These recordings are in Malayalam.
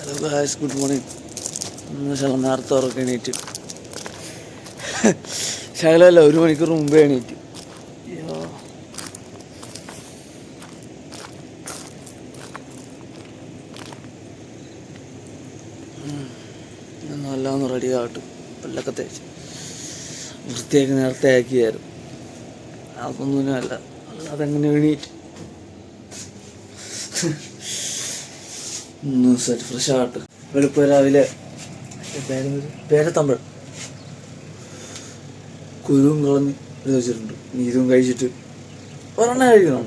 Hello guys, good morning. നേരത്തെ ഉറക്കം എണീറ്റ്. ശകലമല്ല, 1 മണിക്കൂർ മുമ്പേ എണീറ്റ്. എല്ലാം ഒന്ന് റെഡി ആവട്ടെ. പല്ലൊക്കെ തേച്ച് വൃത്തിയാക്കി നേരത്തെ ആക്കിയായിരുന്നു. അതൊന്നും അല്ല, അതെങ്ങനെ എണീറ്റ് ഒന്ന് സെറ്റ് ഫ്രഷ് ആവട്ടെ. വെളുപ്പം രാവിലെ പേരത്തമ്പഴം കുരുവും കളഞ്ഞ് വെച്ചിട്ടുണ്ട്. ഇതും കഴിച്ചിട്ട് ഒരെണ്ണ കഴിക്കണം.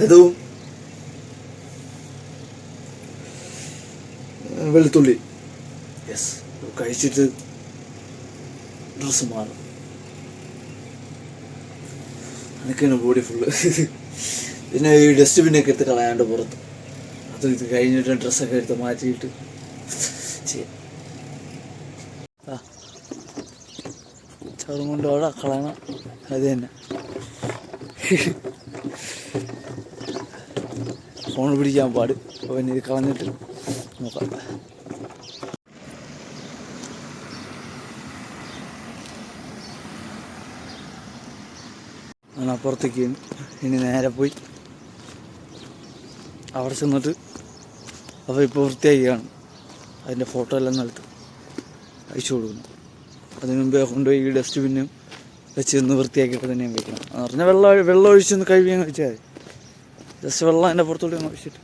അതും വെളുത്തുള്ളി കഴിച്ചിട്ട് ഡ്രസ്സ് മാറും. അതൊക്കെയാണ് ബോഡി ഫുള്ള്. പിന്നെ ഈ ഡസ്റ്റ്ബിന്നൊക്കെ എടുത്ത് കളയാണ്ട് പുറത്ത്. ഇത് കഴിഞ്ഞിട്ട് ഡ്രസ്സൊക്കെ എടുത്ത് മാറ്റിയിട്ട് ചെയ്യാം. ചവറും കൊണ്ട് അവിടെ കളയണം. അത് തന്നെ. ഫോൺ പിടിക്കാൻ പാട്. അപ്പോൾ പിന്നെ ഇത് കളഞ്ഞിട്ട് നോക്കാം. ഞാൻ അപ്പുറത്തേക്ക് ഇനി നേരെ പോയി അവിടെ ചെന്നിട്ട് അപ്പോൾ ഇപ്പോൾ വൃത്തിയാക്കിയാണ്. അതിൻ്റെ ഫോട്ടോ എല്ലാം എടുത്ത് അയച്ചു കൊടുക്കുന്നു. അതിന് മുമ്പേ കൊണ്ടുപോയി ഈ ഡസ്റ്റ്ബിന്നും വെച്ച് ഒന്ന് വൃത്തിയാക്കിയിട്ട് തന്നെയും വയ്ക്കണം. എന്ന് പറഞ്ഞാൽ വെള്ളം ഒഴിച്ചൊന്ന് കഴുകിയാൽ വെച്ചാൽ മതി. ജസ്റ്റ് വെള്ളം അതിൻ്റെ പുറത്തോട്ട് ഒഴിച്ചിട്ട്.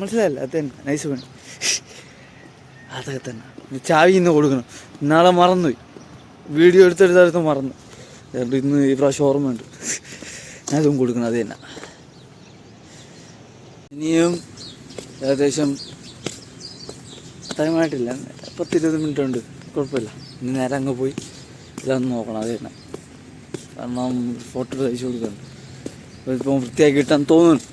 മനസ്സിലായല്ല? അത് തന്നെ നൈസ് പണി. അതൊക്കെ തന്നെ. ചാവി ഇന്ന് കൊടുക്കണം. ഇന്നാളെ മറന്നുപോയി. വീഡിയോ എടുത്തെടുത്ത് മറന്നു. അതുകൊണ്ട് ഇന്ന് ഈ പ്രാവശ്യം ഓർമ്മയുണ്ട്. ഞാൻ അതും കൊടുക്കണം. അത് തന്നെ. ഇനിയും ഏകദേശം ടൈമായിട്ടില്ല. 10-20 മിനിറ്റ് ഉണ്ട്. കുഴപ്പമില്ല. ഇനി നേരെ അങ്ങ് പോയി എല്ലാം ഒന്ന് നോക്കണം. അത് തന്നെ. കാരണം ഫോട്ടോ അയച്ചു കൊടുക്കുന്നുണ്ട്. ഇപ്പം വൃത്തിയാക്കി കിട്ടാൻ തോന്നുന്നു.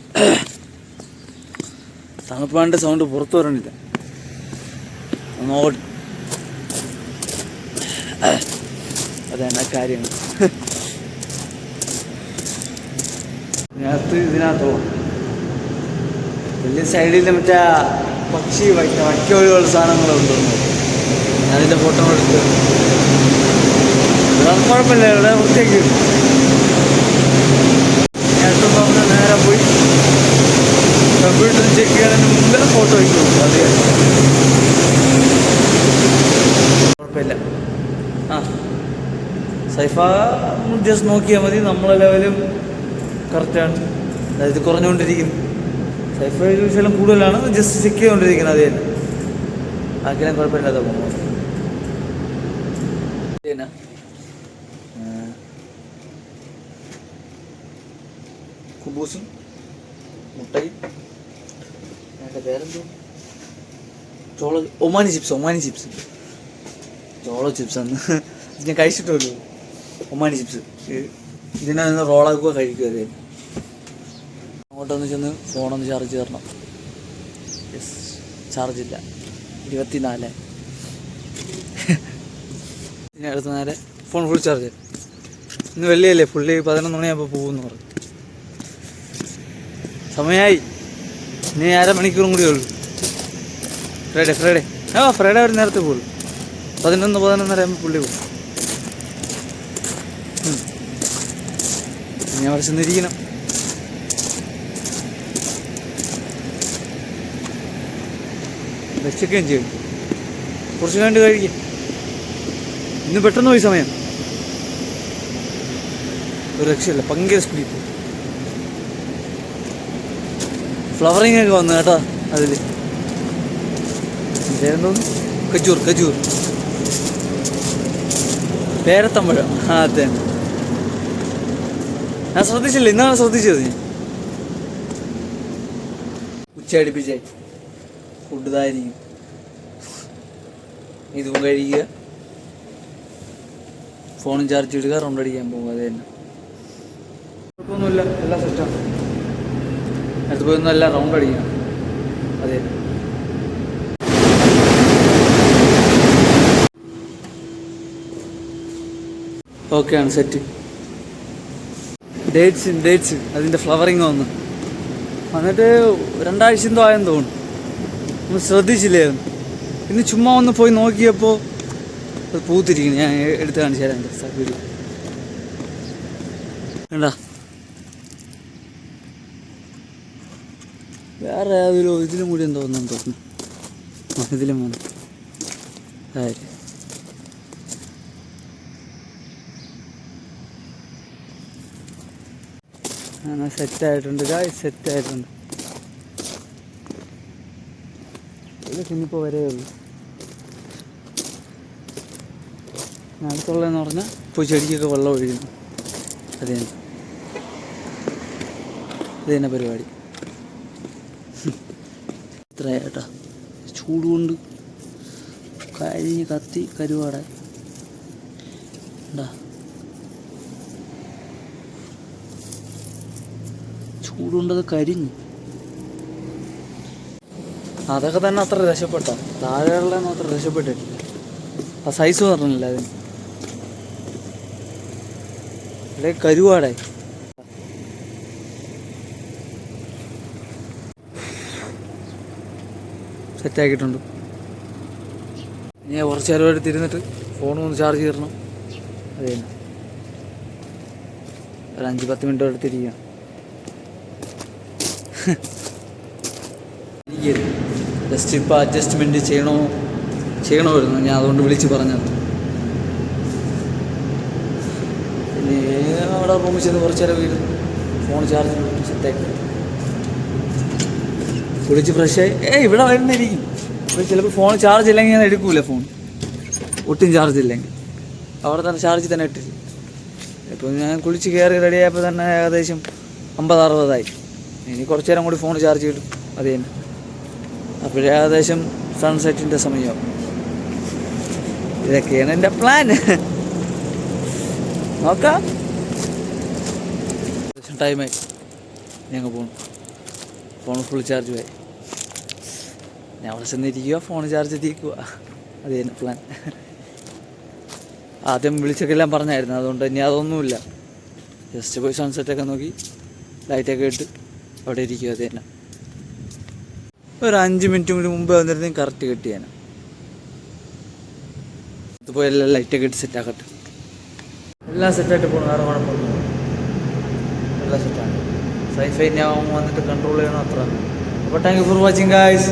തണുപ്പാണ്ട് സൗണ്ട് പുറത്തു വരണില്ല. നോട്ട് അതെന്നാ കാര്യമാണ്. ഇതിനകത്തോളം വലിയ സൈഡിൽ മറ്റേ പക്ഷി വൈക്കോലുള്ള സാധനങ്ങളുണ്ട്. അതിൻ്റെ ഫോട്ടോ എടുത്ത് കുഴപ്പമില്ല. ഇവിടെ വൃത്തിയാക്കി പറഞ്ഞാൽ നേരെ പോയി കമ്പ്യൂട്ടർ ചെക്ക് ചെയ്യാൻ മുമ്പേ ഫോട്ടോ വയ്ക്കും. അത് കുഴപ്പമില്ല. സൈഫ ജസ്റ്റ് നോക്കിയാൽ മതി. നമ്മളെ ലെവലും കറക്റ്റാണ്. അതായത് കുറഞ്ഞുകൊണ്ടിരിക്കുന്നു. സൈഫ ശലം കൂടുതലാണ്. ജസ്റ്റ് ചെക്ക് ചെയ്തുകൊണ്ടിരിക്കുന്നത്. അത് തന്നെ. ബാക്കിയെല്ലാം കുഴപ്പമില്ലാതെ പോകുന്നത്. പിന്നെ കുബൂസും മുട്ടയും എൻ്റെ പേരെന്തോ ഒമാനി ചിപ്സ് ചോള ചിപ്സ് അന്ന് ഞാൻ കഴിച്ചിട്ടുള്ളൂ. ഒമാനി ചിപ്സ് ഇതിനെ റോളാക്കുക, കഴിക്കുക. അതെ. അങ്ങോട്ടൊന്ന് ചെന്ന് ഫോണൊന്ന് ചാർജ് തരണം. യെസ്, ചാർജില്ല. 24. ഇനി അടുത്ത നേരെ ഫോൺ ഫുൾ ചാർജ്. ഇന്ന് വെള്ളിയല്ലേ, പുള്ളി 11 മണിയാകുമ്പോൾ പോകുമെന്ന് പറഞ്ഞു. സമയമായി. ഇനി 1/2 മണിക്കൂറും കൂടിയേ ഉള്ളൂ. ഫ്രൈഡേ ഫ്രൈഡേ ഒരു നേരത്തെ പോകുള്ളൂ. 11-11:30 ആകുമ്പോൾ പുള്ളി പോകും. ഇനി അവിടെ ചെന്നിരിക്കണം. വെച്ചൊക്കെയും ചെയ്യും. കുറച്ച് കണ്ട് കഴിക്കും. ഇന്ന് പെട്ടെന്ന് പോയി സമയം. ഒരു രക്ഷയില്ല. ഭയങ്കര സ്പീഡ്. ഫ്ലവറിങ് ഒക്കെ വന്നു കേട്ടോ. അതിൽ പേരെന്തോന്നു? കജൂർ പേരത്തമ്പഴം. അതെ, ഞാൻ ശ്രദ്ധിച്ചില്ല. ഇന്നാണ് ശ്രദ്ധിച്ചത്. ഉച്ചയടിപ്പിച്ചായി ഫുഡ് ഇതായിരിക്കും. ഇതും കഴിക്കുക, ഫോണും ചാർജ് ഇടുക, റൗണ്ട് അടിക്കാൻ പോകുക. അത് തന്നെ. കുഴപ്പമൊന്നുമില്ല. എല്ലാം സെറ്റാണ്. അടുത്ത് പോയി ഒന്നും എല്ലാം റൗണ്ട് അടിക്കണം. അതെ. ഓക്കെയാണ്. സെറ്റ്. ഡേറ്റ്സ് അതിൻ്റെ ഫ്ലവറിങ് വന്നിട്ട് 2 ആഴ്ച എന്തോ ആയെന്ന് തോന്നുന്നു. നമ്മൾ ശ്രദ്ധിച്ചില്ലായിരുന്നു. ഇന്ന് ചുമ്മാ ഒന്ന് പോയി നോക്കിയപ്പോൾ അത് പൂത്തിരിക്കുന്നു. ഞാൻ എടുത്ത് കാണിച്ചു തരാം വീഡിയോ. വേണ്ട വേറെ ഏതൊരു ഇതിലും കൂടി എന്തോ ഒന്നും തോന്നുന്നു. ഇതിലും വന്നു കാര്യം. അങ്ങനെ സെറ്റായിട്ടുണ്ട് സെറ്റായിട്ടുണ്ട്. ഇതൊക്കെ ഇനിയിപ്പോൾ വരേ ഉള്ളൂ. അടുത്തുള്ളതെന്ന് പറഞ്ഞാൽ ഇപ്പോൾ ചെടിക്കൊക്കെ വെള്ളം ഒഴിക്കുന്നു. അത് തന്നെ പരിപാടി. ഇത്രയാട്ടാ ചൂട് കൊണ്ട് കഴിഞ്ഞ് കത്തി കരുവാടാ. ചൂടുകൊണ്ടത് കരിഞ്ഞു. അതൊക്കെ തന്നെ അത്ര രക്ഷപ്പെട്ട, താഴെയുള്ളതൊന്നും അത്ര രക്ഷപ്പെട്ടിട്ടില്ല. ആ സൈസ് പറഞ്ഞില്ല അതിന്. ഇവിടെ കരുവാടായി. സെറ്റാക്കിയിട്ടുണ്ട്. ഞാൻ കുറച്ച് നേരം എടുത്തിരുന്നിട്ട് ഫോണൊന്ന് ചാർജ് ചെയ്യണം. അത് തന്നെ ഒരു 5-10 മിനിറ്റ് എടുത്തിരിക്കണം. ജസ്റ്റ് ഇപ്പോൾ അഡ്ജസ്റ്റ്മെൻറ്റ് ചെയ്യണമായിരുന്നു. ഞാൻ അതുകൊണ്ട് വിളിച്ച് പറഞ്ഞത്. പിന്നെ അവിടെ റൂമിൽ ചെന്ന് കുറച്ച് നേരം വീട് ഫോൺ ചാർജ് ചെയ്തിട്ട് സെറ്റാക്കി കുളിച്ച് ഫ്രഷായി ഇവിടെ വരുന്നിരിക്കും. അപ്പോൾ ചിലപ്പോൾ ഫോൺ ചാർജ് ഇല്ലെങ്കിൽ ഞാൻ എടുക്കൂല. ഫോൺ ഒട്ടും ചാർജ് ഇല്ലെങ്കിൽ അവിടെ തന്നെ ചാർജ് തന്നെ ഇട്ടില്ല. ഇപ്പോൾ ഞാൻ കുളിച്ച് കയറി റെഡിയായപ്പോൾ തന്നെ ഏകദേശം 50-60 ഇനി കുറച്ച് നേരം കൂടി ഫോൺ ചാർജ് ചെയ്തിടും. അത് തന്നെ അപ്പോൾ ഏകദേശം സൺസെറ്റിൻ്റെ സമയമാവും. ഇതൊക്കെയാണ് എൻ്റെ പ്ലാൻ. നോക്കാം. ടൈമായി ഞങ്ങൾ പോകണം. ഫോൺ ഫുൾ ചാർജ് ആയി. ഞാൻ അവിടെ ചെന്നിരിക്കുക, ഫോൺ ചാർജ് എത്തിക്കുക. അത് തന്നെ പ്ലാൻ. ആദ്യം വിളിച്ചൊക്കെ പറഞ്ഞായിരുന്നു. അതുകൊണ്ട് ഇനി അതൊന്നുമില്ല. ജസ്റ്റ് പോയി സൺസെറ്റൊക്കെ നോക്കി ലൈറ്റൊക്കെ ഇട്ട് അവിടെ ഇരിക്കുക. അത് തന്നെ ഒരു 5 മിനിറ്റ് കൂടി മുമ്പ് വന്നിരുന്നെങ്കിൽ കറക്റ്റ് കിട്ടിയാണ്. ഇതിപ്പോൾ എല്ലാം ലൈറ്റൊക്കെ ഇട്ട് സെറ്റാക്കട്ടെ. എല്ലാം സെറ്റായിട്ട് പോകണം. വേറെ കുഴപ്പമൊന്നും എല്ലാം സെറ്റാണ്. സൈഫൈ ഞാൻ വന്നിട്ട് കൺട്രോൾ ചെയ്യണം അത്ര. അപ്പോൾ thank you for watching guys.